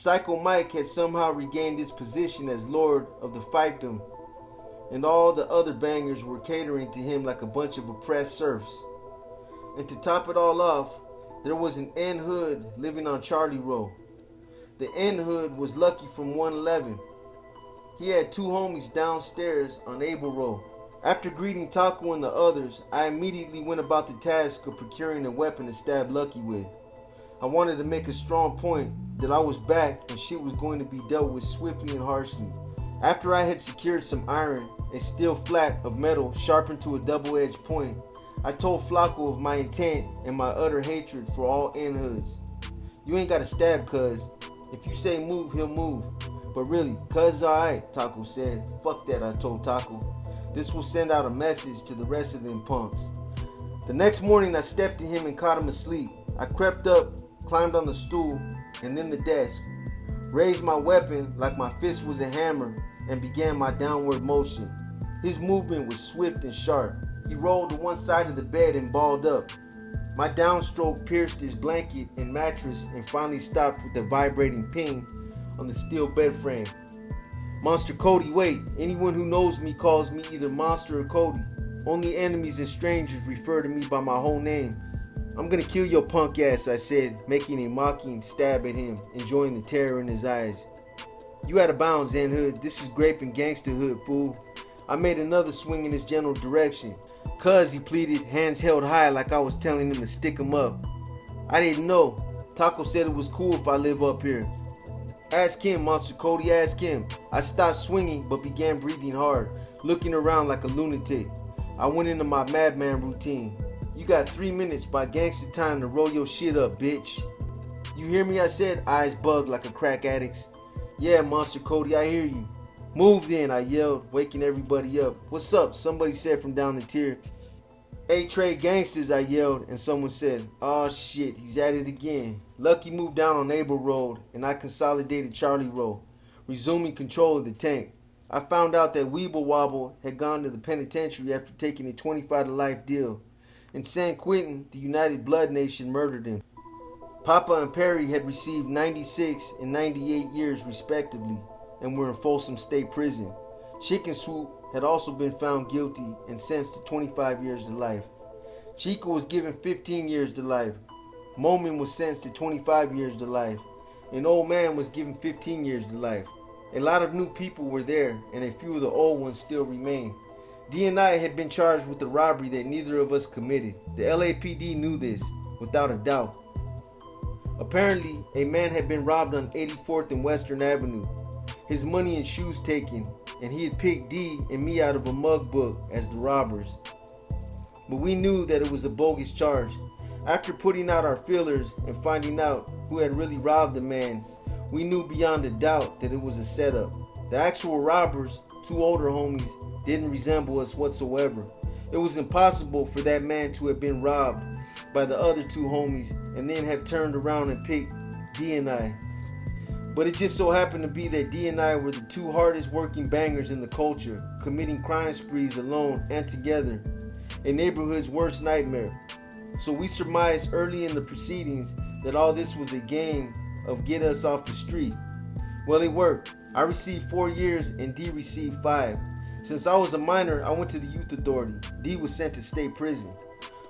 Psycho Mike had somehow regained his position as Lord of the Fiefdom, and all the other bangers were catering to him like a bunch of oppressed serfs. And to top it all off, there was an N Hood living on Charlie Row. The N Hood was Lucky from 111. He had two homies downstairs on Abel Row. After greeting Taco and the others, I immediately went about the task of procuring a weapon to stab Lucky with. I wanted to make a strong point that I was back and shit was going to be dealt with swiftly and harshly. After I had secured some iron, a steel flat of metal sharpened to a double-edged point, I told Flacco of my intent and my utter hatred for all N-hoods. You ain't gotta stab cuz. If you say move, he'll move. But really, cuz is alright, Taco said. Fuck that, I told Taco. This will send out a message to the rest of them punks. The next morning I stepped to him and caught him asleep. I crept up, climbed on the stool, and then the desk, raised my weapon like my fist was a hammer, and began my downward motion. His movement was swift and sharp. He rolled to one side of the bed and balled up. My downstroke pierced his blanket and mattress and finally stopped with a vibrating ping on the steel bed frame. Monster Kody, wait. Anyone who knows me calls me either Monster or Kody. Only enemies and strangers refer to me by my whole name. I'm gonna kill your punk ass, I said, making a mocking stab at him, enjoying the terror in his eyes. You out of bounds, N-Hood. This is grape and gangster hood, fool. I made another swing in his general direction. Cuz, he pleaded, hands held high like I was telling him to stick him up. I didn't know. Taco said it was cool if I live up here. Ask him, Monster Kody, ask him. I stopped swinging but began breathing hard, looking around like a lunatic. I went into my madman routine. You got 3 minutes by gangster time to roll your shit up, bitch. You hear me? I said, eyes bugged like a crack addict's. Yeah, Monster Kody, I hear you. Move then, I yelled, waking everybody up. What's up? Somebody said from down the tier. Hey, trade gangsters, I yelled, and someone said, oh shit, he's at it again. Lucky moved down on Abel Road, and I consolidated Charlie Row, resuming control of the tank. I found out that Weeble Wobble had gone to the penitentiary after taking a 25 to life deal. In San Quentin, the United Blood Nation murdered him. Papa and Perry had received 96 and 98 years respectively, and were in Folsom State Prison. Chicken Swoop had also been found guilty and sentenced to 25 years to life. Chico was given 15 years to life. Momin was sentenced to 25 years to life. An old man was given 15 years to life. A lot of new people were there, and a few of the old ones still remained. D&I had been charged with the robbery that neither of us committed. The LAPD knew this, without a doubt. Apparently, a man had been robbed on 84th and Western Avenue. His money and shoes taken, and he had picked D and me out of a mug book as the robbers. But we knew that it was a bogus charge. After putting out our feelers and finding out who had really robbed the man, we knew beyond a doubt that it was a setup. The actual robbers, two older homies, didn't resemble us whatsoever. It was impossible for that man to have been robbed by the other two homies and then have turned around and picked D and I. But it just so happened to be that D and I were the two hardest working bangers in the culture, committing crime sprees alone and together, a neighborhood's worst nightmare. So we surmised early in the proceedings that all this was a game of get us off the street. Well, it worked. I received 4 years and D received 5. Since I was a minor, I went to the youth authority. D was sent to state prison.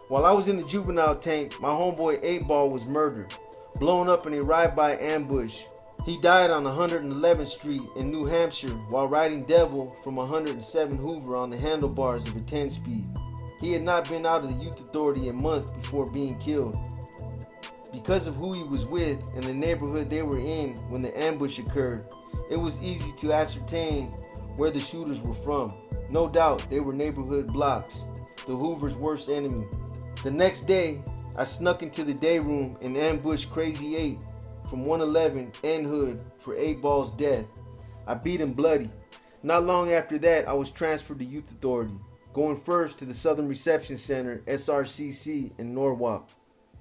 While I was in the juvenile tank, my homeboy 8-Ball was murdered, blown up in a ride-by ambush. He died on 111th Street in New Hampshire while riding Devil from 107 Hoover on the handlebars of a 10-speed. He had not been out of the youth authority a month before being killed. Because of who he was with and the neighborhood they were in when the ambush occurred, it was easy to ascertain where the shooters were from. No doubt they were neighborhood blocks, the Hoover's worst enemy. The next day, I snuck into the day room and ambushed Crazy 8 from 111 N Hood for 8-Ball's death. I beat him bloody. Not long after that, I was transferred to youth authority, going first to the Southern Reception Center, SRCC, in Norwalk.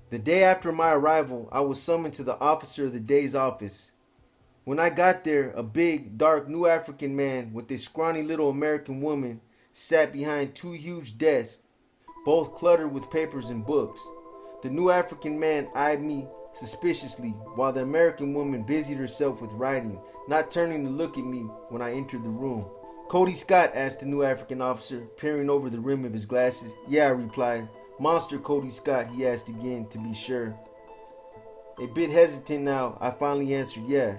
The day after my arrival, I was summoned to the officer of the day's office. When I got there, a big, dark, new African man with a scrawny little American woman sat behind two huge desks, both cluttered with papers and books. The new African man eyed me suspiciously while the American woman busied herself with writing, not turning to look at me when I entered the room. "Kody Scott?" asked the new African officer, peering over the rim of his glasses. "Yeah," I replied. "Monster Kody Scott?" he asked again to be sure. A bit hesitant now, I finally answered, "Yeah."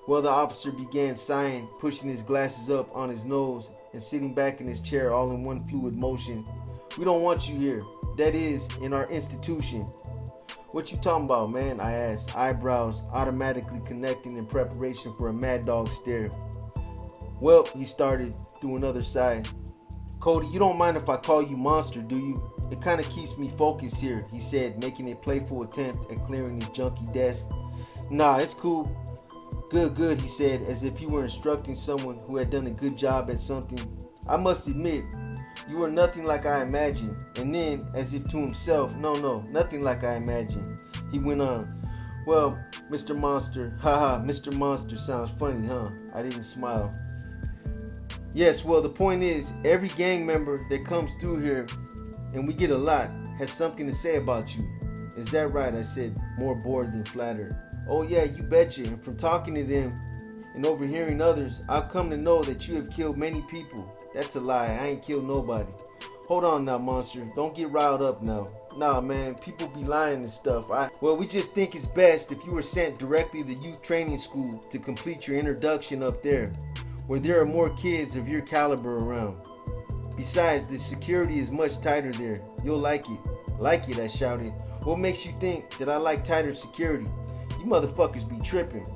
Well, the officer began sighing, pushing his glasses up on his nose and sitting back in his chair all in one fluid motion. "We don't want you here. That is, in our institution." "What you talking about, man?" I asked, eyebrows automatically connecting in preparation for a mad dog stare. "Well," he started through another sigh. "Kody, you don't mind if I call you Monster, do you? It kind of keeps me focused here," he said, making a playful attempt at clearing his junky desk. "Nah, it's cool." Good, he said, as if he were instructing someone who had done a good job at something. "I must admit, you are nothing like I imagined." And then, as if to himself, no, nothing like I imagined, he went on, "Well, Mr. Monster, haha, Mr. Monster sounds funny, huh?" I didn't smile. "Yes, well, the point is, every gang member that comes through here, and we get a lot, has something to say about you." "Is that right?" I said, more bored than flattered. "Oh yeah, you betcha, and from talking to them and overhearing others, I've come to know that you have killed many people." "That's a lie, I ain't killed nobody." "Hold on now, Monster, don't get riled up now." "Nah, man, people be lying and stuff. Well, we just think it's best if you were sent directly to youth training school to complete your introduction up there, where there are more kids of your caliber around. Besides, the security is much tighter there. You'll like it." "Like it?" I shouted. "What makes you think that I like tighter security? You motherfuckers be tripping."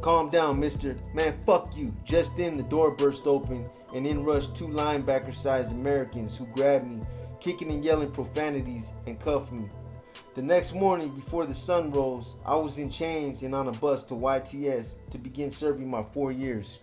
"Calm down, mister. Man, fuck you." Just then the door burst open and in rushed two linebacker-sized Americans who grabbed me, kicking and yelling profanities, and cuffed me. The next morning, before the sun rose, I was in chains and on a bus to YTS to begin serving my 4 years.